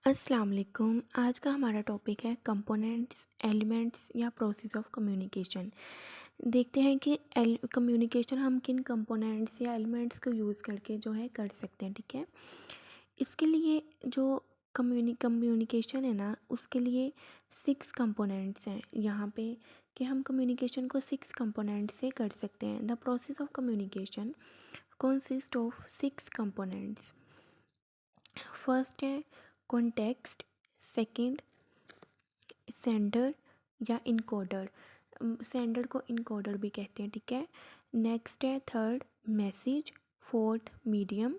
अस्सलाम वालेकुम। आज का हमारा टॉपिक है कंपोनेंट्स, एलिमेंट्स या प्रोसेस ऑफ कम्युनिकेशन। देखते हैं कि कम्युनिकेशन हम किन कंपोनेंट्स या एलिमेंट्स को यूज़ करके जो है कर सकते हैं। ठीक है, इसके लिए जो कम्युनिकेशन है ना, उसके लिए 6 कंपोनेंट्स हैं यहाँ पे, कि हम कम्युनिकेशन को 6 कंपोनेंट से कर सकते हैं। The process of communication consist of 6 components. First है कॉन्टेक्स्ट, सेकंड सेंडर या इनकोडर, सेंडर को इनकोडर भी कहते हैं। ठीक है, नेक्स्ट है third message, fourth medium,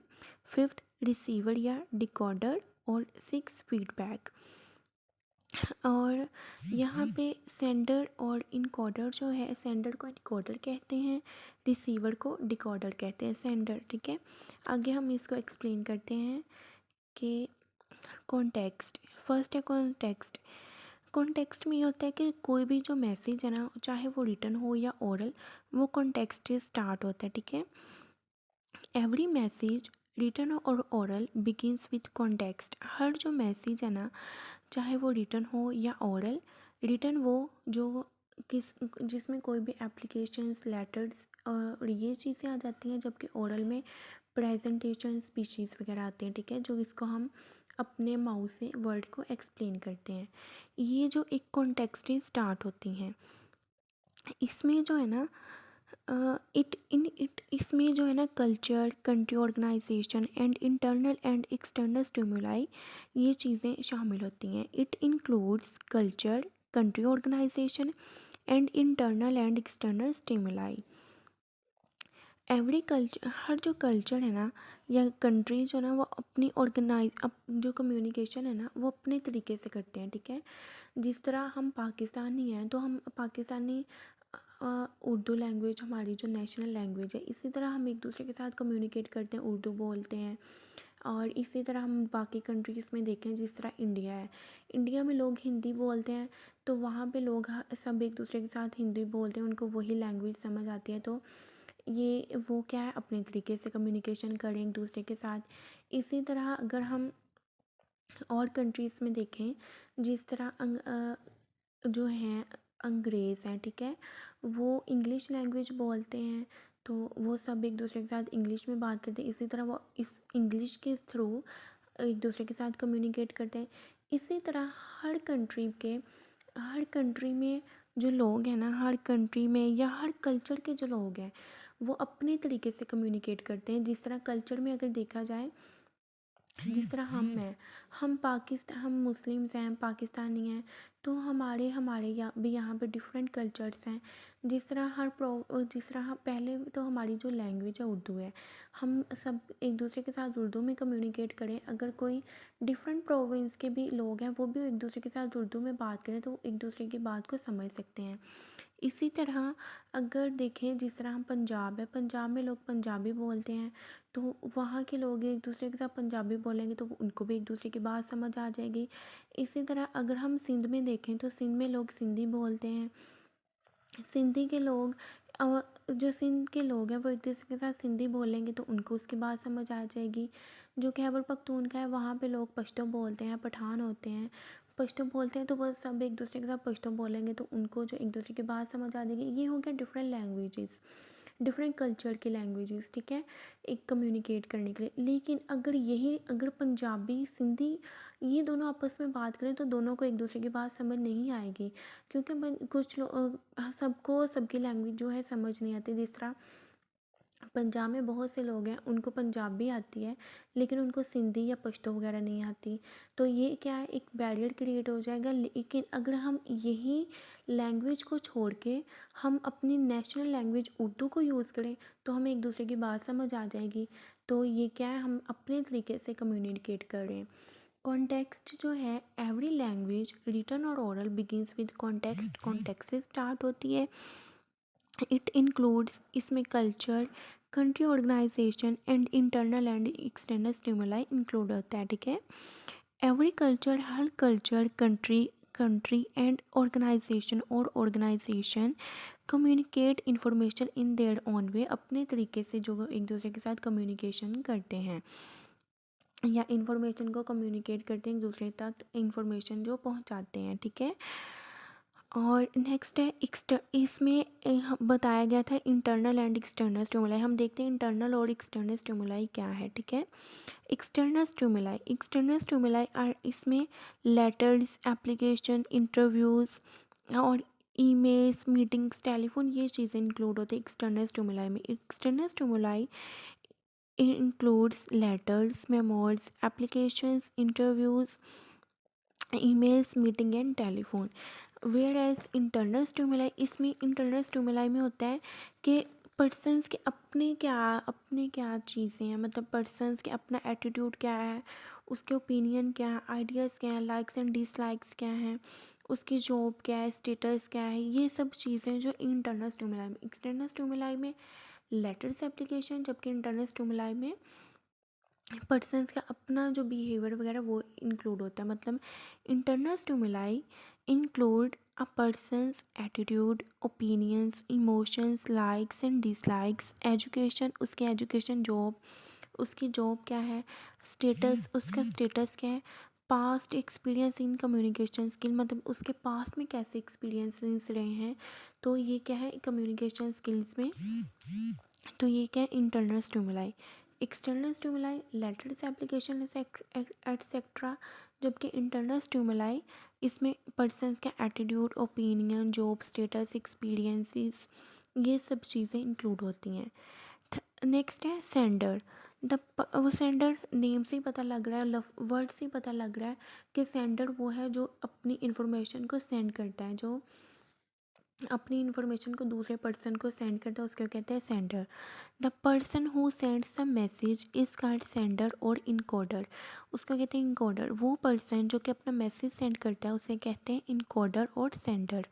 fifth receiver या डिकोडर और सिक्स फीडबैक। और यहाँ पे सेंडर और इनकोडर जो है, सेंडर को इनकोडर कहते हैं, रिसीवर को डिकोडर कहते हैं। सेंडर, ठीक है। आगे हम इसको एक्सप्लेन करते हैं कि कॉन्टेक्स्ट। फर्स्ट है कॉन्टेक्स्ट। कॉन्टेक्स्ट में ये होता है कि कोई भी जो मैसेज है ना, चाहे वो रिटन हो या ओरल, वो कॉन्टेक्स्ट से स्टार्ट होता है। ठीक है, एवरी मैसेज रिटन और ओरल बिगिंस विथ कॉन्टेक्स्ट। हर जो मैसेज है ना, चाहे वो रिटन हो या ओरल, रिटन वो जो किस जिसमें कोई भी एप्लीकेशंस, लेटर्स और ये चीज़ें आ जाती हैं, जबकि ओरल में प्रेजेंटेशन, स्पीचेस वगैरह आते हैं। ठीक है, जो इसको हम अपने माउथ से वर्ड को एक्सप्लेन करते हैं। ये जो एक कॉन्टेक्स्ट से स्टार्ट होती हैं, इसमें जो है ना इसमें जो है ना culture, country, organisation and internal and external stimuli, ये चीज़ें शामिल होती हैं। It includes culture, country, organisation and internal and external stimuli. Every culture, हर जो कल्चर है ना या कंट्री जो ना, वो अपनी जो कम्युनिकेशन है ना, वो अपने तरीके से करते हैं। ठीक है, जिस तरह हम पाकिस्तानी हैं तो हम पाकिस्तानी उर्दू लैंग्वेज हमारी जो नेशनल लैंग्वेज है, इसी तरह हम एक दूसरे के साथ कम्युनिकेट करते हैं, उर्दू बोलते हैं। और इसी तरह हम बाकी कंट्रीज़ में देखें, जिस तरह इंडिया है, इंडिया में लोग हिंदी बोलते हैं, तो वहाँ पे लोग सब एक दूसरे के साथ हिंदी बोलते हैं, उनको वही लैंग्वेज समझ आती है। तो ये वो क्या है, अपने तरीके से कम्युनिकेशन करें एक दूसरे के साथ। इसी तरह अगर हम और कंट्रीज़ में देखें, जिस तरह जो हैं अंग्रेज़ हैं, ठीक है, वो इंग्लिश लैंग्वेज बोलते हैं, तो वो सब एक दूसरे के साथ इंग्लिश में बात करते हैं। इसी तरह वो इस इंग्लिश के थ्रू एक दूसरे के साथ कम्युनिकेट करते हैं। इसी तरह हर कंट्री में जो लोग हैं ना, हर कंट्री में या हर कल्चर के जो लोग हैं, वो अपने तरीके से कम्युनिकेट करते हैं। जिस तरह कल्चर में अगर देखा जाए, जिस तरह हम मुस्लिम्स हैं, पाकिस्तानी हैं, तो हमारे हमारे यहाँ पे डिफरेंट कल्चर्स हैं। जिस तरह पहले तो हमारी जो लैंग्वेज है उर्दू है, हम सब एक दूसरे के साथ उर्दू में कम्युनिकेट करें। अगर कोई डिफरेंट प्रोविंस के भी लोग हैं, वो भी एक दूसरे के साथ उर्दू में बात करें, तो वो एक दूसरे की बात को समझ सकते हैं। इसी तरह अगर देखें, जिस तरह हम पंजाब है, पंजाब में लोग पंजाबी बोलते हैं, तो वहाँ के लोग एक दूसरे के साथ पंजाबी बोलेंगे, तो उनको भी एक दूसरे की बात समझ आ जाएगी। इसी तरह अगर हम सिंध में देखें, तो सिंध में लोग सिंधी बोलते हैं। सिंधी के लोग जो सिंध के लोग हैं, वो एक दूसरे के साथ सिंधी बोलेंगे, तो उनको उसकी बात समझ आ जाएगी। जो खैबर पख्तूनख्वा है, वहाँ पे लोग पश्तो बोलते हैं, पठान होते हैं, पश्तो बोलते हैं, तो बस सब एक दूसरे के साथ पश्तो बोलेंगे, तो उनको जो एक दूसरे की बात समझ आ जाएगी। ये हो गया डिफरेंट लैंग्वेजेस, डिफरेंट कल्चर की लैंग्वेजेस। ठीक है, एक कम्युनिकेट करने के लिए। लेकिन अगर पंजाबी, सिंधी, ये दोनों आपस में बात करें, तो दोनों को एक दूसरे की बात समझ नहीं आएगी, क्योंकि कुछ लोग, सबको सबकी लैंग्वेज जो है समझ नहीं आती। जिस तरह पंजाब में बहुत से लोग हैं, उनको पंजाबी आती है, लेकिन उनको सिंधी या पश्तो वगैरह नहीं आती। तो ये क्या है, एक बैरियर क्रिएट हो जाएगा। लेकिन अगर हम यही लैंग्वेज को छोड़ के हम अपनी नेशनल लैंग्वेज उर्दू को यूज़ करें, तो हमें एक दूसरे की बात समझ आ जाएगी। तो ये क्या है, हम अपने तरीके से कम्युनिकेट कर रहे हैं। कॉन्टेक्स्ट जो है, एवरी लैंग्वेज रिटन और oral begins with context, context से स्टार्ट होती है। इट इंक्लूड्स, इसमें culture, country, organisation and internal and external stimuli include होता है। ठीक है, एवरी कल्चर, हर कल्चर, कंट्री एंड ऑर्गेनाइजेशन और organisation communicate information in their own way, अपने तरीके से जो एक दूसरे के साथ कम्युनिकेशन करते हैं। या इन्फॉर्मेशन को कम्युनिकेट करते हैं, एक दूसरे तक इन्फॉर्मेशन जो पहुंचाते हैं, ठीक है। और नेक्स्ट है इसमें बताया गया था इंटरनल एंड एक्सटर्नल स्टिमुलाई। हम देखते हैं इंटरनल और एक्सटर्नल स्टिमुलाई क्या है, ठीक है। एक्सटर्नल स्टिमुलाई आर इसमें लेटर्स, एप्लीकेशन, इंटरव्यूज़ और ईमेल्स, मीटिंग्स, टेलीफोन, ये चीज़ें इंक्लूड होते हैं एक्सटर्नल स्टिमुलाई में। External stimuli includes letters, memos, applications, interviews, emails, meeting and telephone. Whereas internal stimuli, इसमें internal stimuli में होता है कि पर्सनस के अपने क्या चीज़ें हैं, मतलब पर्सनस के अपना एटीट्यूड क्या है, उसके ओपिनियन क्या है, आइडियाज़ क्या हैं, लाइक्स एंड डिसलाइक्स क्या हैं, उसकी जॉब क्या है, स्टेटस क्या है, ये सब चीज़ें जो इंटरनल स्टिमुलाई में। एक्सटर्नल स्टिमुलाई में लेटर्स, एप्लीकेशन, जबकि इंटरनल स्टिमुलाई में पर्सन्स का अपना जो बिहेवियर वगैरह वो इंक्लूड होता है। मतलब internal stimuli include a persons attitude, opinions, emotions, likes and dislikes, education, उसके एजुकेशन, जॉब, उसकी जॉब क्या है, स्टेटस, उसका स्टेटस क्या है, past experience in communication skill, मतलब उसके पास्ट में कैसे एक्सपीरियंसेस रहे हैं, तो ये क्या है कम्युनिकेशन स्किल्स में। तो ये क्या है internal stimuli. External stimuli letters, application etcetera, जबकि इंटरनल स्टिमुलाई इसमें पर्सनस का attitude, opinion, job, status, experiences, ये सब चीज़ें इंक्लूड होती हैं। नेक्स्ट है सेंडर। वो सेंडर नेम से ही पता लग रहा है, वर्ड से ही पता लग रहा है कि सेंडर वो है जो अपनी इंफॉर्मेशन को सेंड करता है, जो अपनी इन्फॉर्मेशन को दूसरे पर्सन को सेंड करता है, उसको कहते हैं sender. The person who sends the message is called sender और इनकोडर, उसको कहते हैं इनकोडर। वो पर्सन जो कि अपना मैसेज सेंड करता है उसे कहते हैं इनकोडर और सेंडर।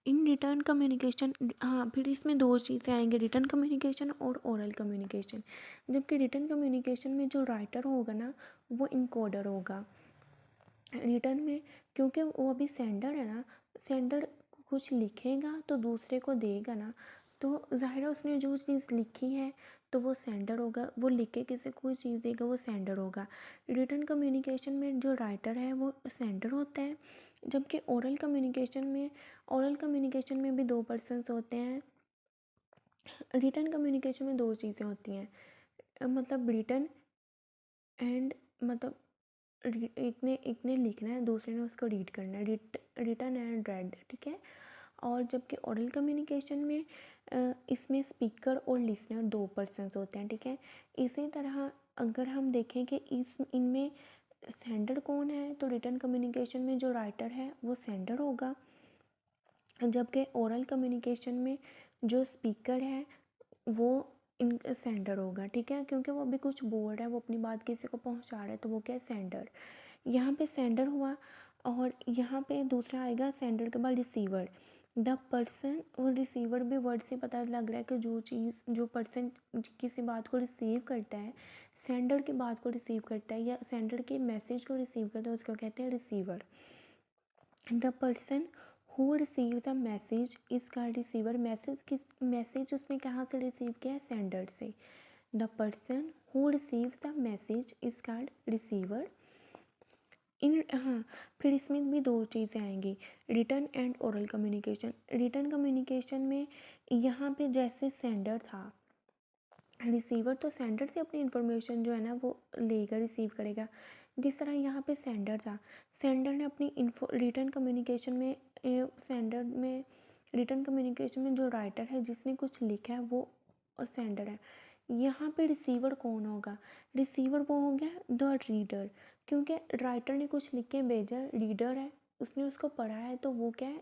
इन रिटर्न कम्युनिकेशन, हाँ फिर इसमें दो चीज़ें आएंगी, रिटर्न कम्युनिकेशन और ओरल कम्युनिकेशन। जबकि रिटर्न कम्युनिकेशन में जो राइटर होगा ना वो इनकोडर होगा रिटर्न में, क्योंकि वो अभी सेंडर है ना, सेंडर कुछ लिखेगा तो दूसरे को देगा ना, तो ज़ाहिर है उसने जो चीज़ लिखी है तो वो सेंडर होगा, वो लिख के किसी को कोई चीज़ देगा वो सेंडर होगा। रिटर्न कम्युनिकेशन में जो राइटर है वो सेंडर होता है। जबकि ओरल कम्युनिकेशन में भी दो पर्सन्स होते हैं। रिटर्न कम्युनिकेशन में दो चीज़ें होती हैं, मतलब रिटर्न एंड, मतलब एक ने लिखना है, दूसरे ने उसको रीड करना है, रिटन एंड रेड, ठीक है। और जबकि ओरल कम्युनिकेशन में इसमें स्पीकर और लिसनर दो पर्सन्स होते हैं, ठीक है। इसी तरह अगर हम देखें कि इनमें सेंडर कौन है, तो रिटन कम्युनिकेशन में जो राइटर है वो सेंडर होगा, जबकि ओरल कम्युनिकेशन में जो स्पीकर है वो इन सेंडर होगा, ठीक है। क्योंकि वो अभी कुछ बोल रहा है, वो अपनी बात किसी को पहुंचा रहा है, तो वो क्या है सेंडर। यहाँ पे सेंडर हुआ। और यहाँ पे दूसरा आएगा सेंडर के बाद रिसीवर। द पर्सन, और रिसीवर भी वर्ड से पता लग रहा है कि जो पर्सन किसी बात को रिसीव करता है, सेंडर की बात को रिसीव करता है या सेंडर के मैसेज को रिसीव करता है, उसको कहते हैं receiver. The person who receive the message is called receiver. Message उसने कहाँ से रिसीव किया है, सेंडर से। The person who receive the message is called receiver. हाँ, फिर इसमें भी दो चीज़ें आएंगी, return and oral communication. Return communication में यहाँ पे जैसे सेंडर था, रिसीवर तो सेंडर से अपनी इन्फॉर्मेशन जो है ना वो लेगा, रिसीव करेगा। जिस तरह यहाँ पे सेंडर था, सेंडर ने अपनी रिटर्न कम्युनिकेशन में सेंडर में रिटर्न कम्युनिकेशन में जो राइटर है जिसने कुछ लिखा है वो सेंडर है। यहाँ पे रिसीवर कौन होगा, रिसीवर वो हो गया द रीडर, क्योंकि राइटर ने कुछ लिख के भेजा, रीडर है उसने उसको पढ़ा है, तो वो क्या है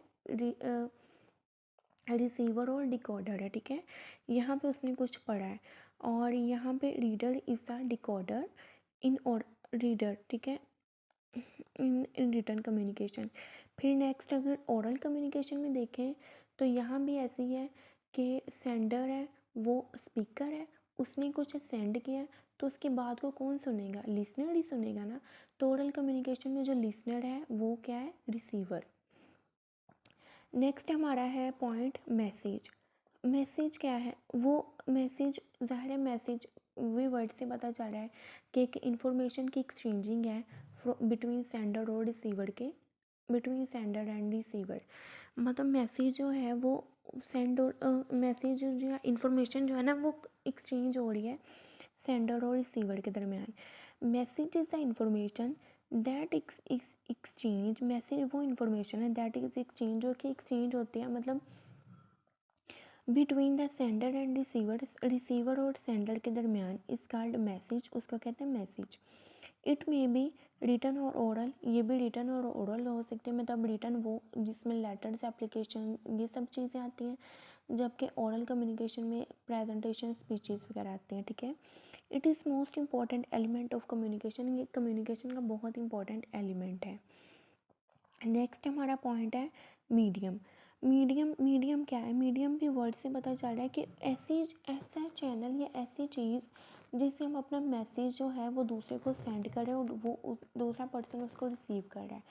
रिसीवर और डिकोडर है, ठीक है। यहाँ पे उसने कुछ पढ़ा है और यहाँ पे रीडर इज़ अ डिकोडर इन और रीडर, ठीक है, इन रिटर्न कम्युनिकेशन। फिर नेक्स्ट अगर ओरल कम्युनिकेशन में देखें तो यहाँ भी ऐसी है कि सेंडर है वो स्पीकर है, उसने कुछ सेंड किया तो उसकी बात को कौन सुनेगा, लिसनर ही सुनेगा ना। तो ओरल कम्युनिकेशन में जो लिसनर है वो क्या है, रिसीवर। नेक्स्ट हमारा है पॉइंट मैसेज। मैसेज क्या है, वो मैसेज ज़ाहिर है मैसेज वे वर्ड से पता चल रहा है कि एक इन्फॉर्मेशन की एक्सचेंजिंग है बिटवीन सेंडर और रिसीवर के, बिटवीन सेंडर एंड रिसीवर। मतलब मैसेज जो है वो सेंड और मैसेज जो है इन्फॉर्मेशन जो है ना वो एक्सचेंज हो रही है सेंडर और रिसीवर के दरमियान। Message is the information that exchange, message वो इन्फॉर्मेशन है दैट इज़ एक्सचेंज, जो कि एक्सचेंज होते हैं मतलब between the sender and receiver, receiver और सेंडर के दरमियान, इस कॉल्ड मैसेज, उसको कहते हैं message. It may be written और ओरल, ये भी रिटन और ओरल हो सकते हैं। मतलब रिटन वो जिसमें लेटर्स, एप्लीकेशन, ये सब चीज़ें आती हैं, जबकि ओरल कम्युनिकेशन में प्रेजेंटेशन, स्पीचेस वगैरह आती हैं। ठीक है, it is most important element of communication, ये कम्युनिकेशन का बहुत इंपॉर्टेंट एलिमेंट है। नेक्स्ट हमारा पॉइंट है मीडियम। मीडियम क्या है? मीडियम भी वर्ड से पता चल रहा है कि ऐसा चैनल या ऐसी चीज़ जिससे हम अपना मैसेज जो है वो दूसरे को सेंड कर रहे हैं और वो दूसरा पर्सन उसको रिसीव कर रहा है।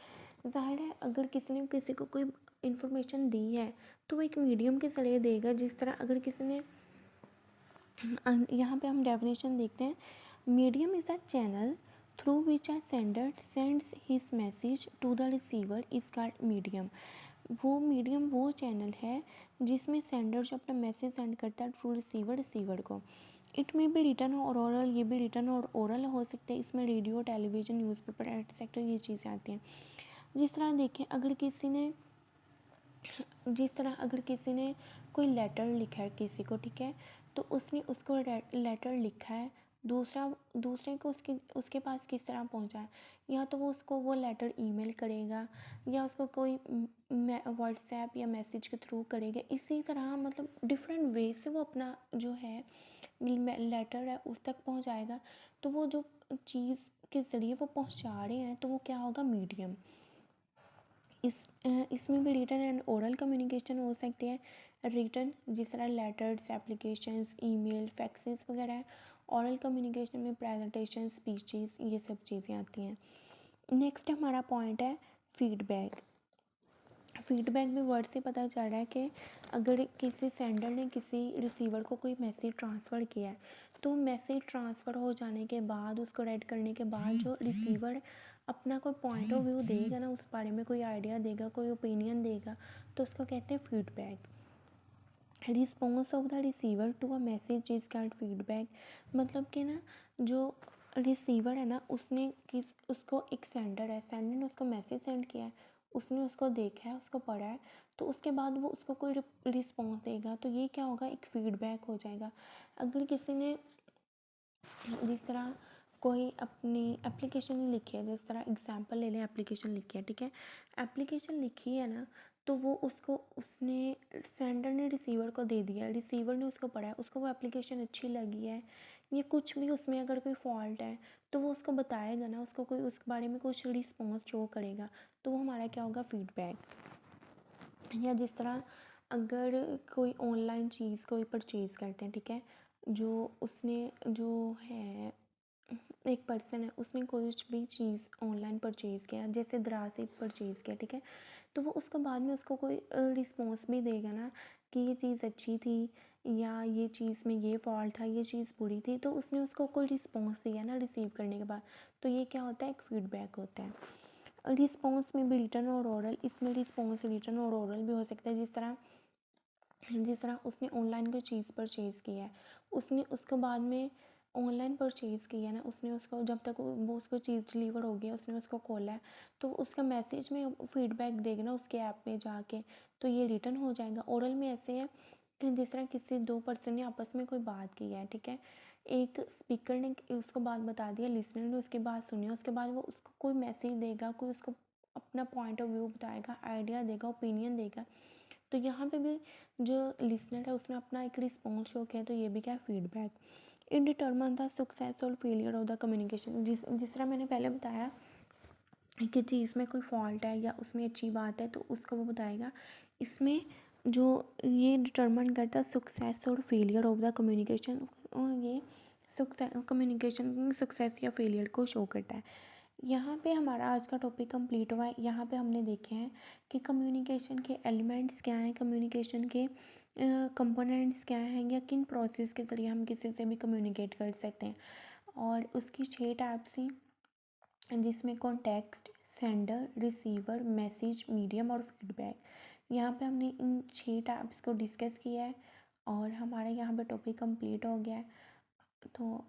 ज़ाहिर है अगर किसी ने किसी को कोई इन्फॉर्मेशन दी है तो वो एक मीडियम के ज़रिए देगा। जिस तरह अगर किसी ने यहाँ पे हम डेफिनेशन देखते हैं, medium is a channel through which a sender sends his message to the receiver is called medium. वो मीडियम वो चैनल है जिसमें सेंडर जो अपना मैसेज सेंड करता है थ्रू रिसीवर को। इट में भी रिटन और ओरल, ये भी रिटन और ओरल हो सकते हैं। इसमें रेडियो, टेलीविज़न, न्यूज़पेपर एटसेट्रा ये चीज़ें आती हैं। जिस तरह देखें जिस तरह अगर किसी ने कोई लेटर लिखा है किसी को, ठीक है, तो उसने उसको लेटर लिखा है, दूसरे को उसके पास किस तरह पहुंचा है, या तो वो उसको वो लेटर ईमेल करेगा या उसको कोई व्हाट्सएप या मैसेज के थ्रू करेगा। इसी तरह मतलब डिफरेंट वे से वो अपना जो है लेटर है उस तक पहुंचाएगा। तो वो जो चीज़ के ज़रिए वो पहुंचा रहे हैं तो वो क्या होगा? मीडियम। इसमें भी रिटन एंड ओरल कम्युनिकेशन हो सकती है। रिटन जिस तरह लेटर्स, एप्लीकेशंस, ईमेल, फैक्सेस वगैरह है। ओरल कम्युनिकेशन में प्रेजेंटेशन, स्पीचेस, ये सब चीज़ें आती हैं। नेक्स्ट हमारा पॉइंट है फीडबैक। फीडबैक भी वर्ड से पता चल रहा है कि अगर किसी सेंडर ने किसी रिसीवर को कोई मैसेज ट्रांसफ़र किया है तो मैसेज ट्रांसफ़र हो जाने के बाद, उसको रेड करने के बाद जो रिसीवर अपना कोई पॉइंट ऑफ व्यू देगा ना, उस बारे में कोई आइडिया देगा, कोई ओपिनियन देगा, तो उसको कहते हैं feedback. Response of the receiver to a message is called feedback. मतलब कि ना जो रिसीवर है ना उसको एक सेंडर है, सेंडर ने उसको मैसेज सेंड किया है, उसने उसको देखा है, उसको पढ़ा है, तो उसके बाद वो उसको कोई रिस्पॉन्स देगा तो ये क्या होगा? एक फीडबैक हो जाएगा। अगर किसी ने जिस तरह कोई अपनी एप्लीकेशन ही लिखी है, जिस तरह एग्जांपल ले लें, एप्लीकेशन लिखी है, ठीक है, एप्लीकेशन लिखी है ना, तो वो उसने सेंडर ने रिसीवर को दे दिया, रिसीवर ने उसको पढ़ा है, उसको वो एप्लीकेशन अच्छी लगी है, ये कुछ भी उसमें अगर कोई फॉल्ट है तो वो उसको बताएगा ना, उसको कोई उस बारे में कुछ रिस्पॉन्स शो करेगा, तो वो हमारा क्या होगा? फीडबैक। या जिस तरह अगर कोई ऑनलाइन चीज़ कोई परचेज़ करते हैं, ठीक है, जो उसने जो है एक पर्सन है, उसने कोई भी चीज़ ऑनलाइन परचेज़ किया, जैसे दराज से परचेज़ किया, ठीक है, तो वो उसको बाद में उसको कोई रिस्पॉन्स भी देगा ना कि ये चीज़ अच्छी थी या ये चीज़ में ये फॉल्ट था, ये चीज़ बुरी थी, तो उसने उसको कोई रिस्पॉन्स दिया ना रिसीव करने के बाद, तो ये क्या होता है? एक फीडबैक होता है। रिस्पॉन्स में भी रिटन और ओरल, इसमें रिस्पॉन्स रिटन और ओरल भी हो सकता है। जिस तरह उसने ऑनलाइन कोई चीज़ परचेज़ की है, उसने उसको बाद में ऑनलाइन परचेज़ किया ना, उसने उसको जब तक वो उसको चीज़ डिलीवर हो गया, उसने उसको खोला है, तो उसका मैसेज में फीडबैक देगा ना उसके ऐप में जाके, तो ये रिटन हो जाएगा। ओरल में ऐसे है कि जिस तरह किसी दो पर्सन ने आपस में कोई बात की है, ठीक है, एक स्पीकर ने उसको बात बता दिया, लिसनर ने उसकी बात सुनी, उसके बाद वो उसको कोई मैसेज देगा, कोई उसको अपना पॉइंट ऑफ व्यू बताएगा, आइडिया देगा, ओपिनियन देगा, तो यहाँ पे भी जो लिसनर है उसने अपना एक रिस्पॉन्स शो किया, तो ये भी क्या है? Feedback. It determine the success और फेलियर ऑफ द कम्युनिकेशन। जिस तरह मैंने पहले बताया कि चीज़ में कोई फॉल्ट है या उसमें अच्छी बात है तो उसको वो बताएगा। इसमें जो ये डिटर्मन करता है सक्सेस और फेलियर ऑफ द कम्युनिकेशन, ये कम्युनिकेशन सक्सेस या फेलियर को शो करता है। यहाँ पे हमारा आज का टॉपिक कंप्लीट हुआ है। यहाँ पे हमने देखे हैं कि कम्युनिकेशन के एलिमेंट्स क्या हैं, कम्युनिकेशन के कंपोनेंट्स क्या हैं या किन प्रोसेस के ज़रिए हम किसी से भी कम्युनिकेट कर सकते हैं। और उसकी 6 टाइप्स हैं जिसमें context, sender, receiver, message, medium और फीडबैक। यहाँ पे हमने इन 6 टाइप्स को डिस्कस किया है और हमारा यहाँ पे टॉपिक कंप्लीट हो गया है। तो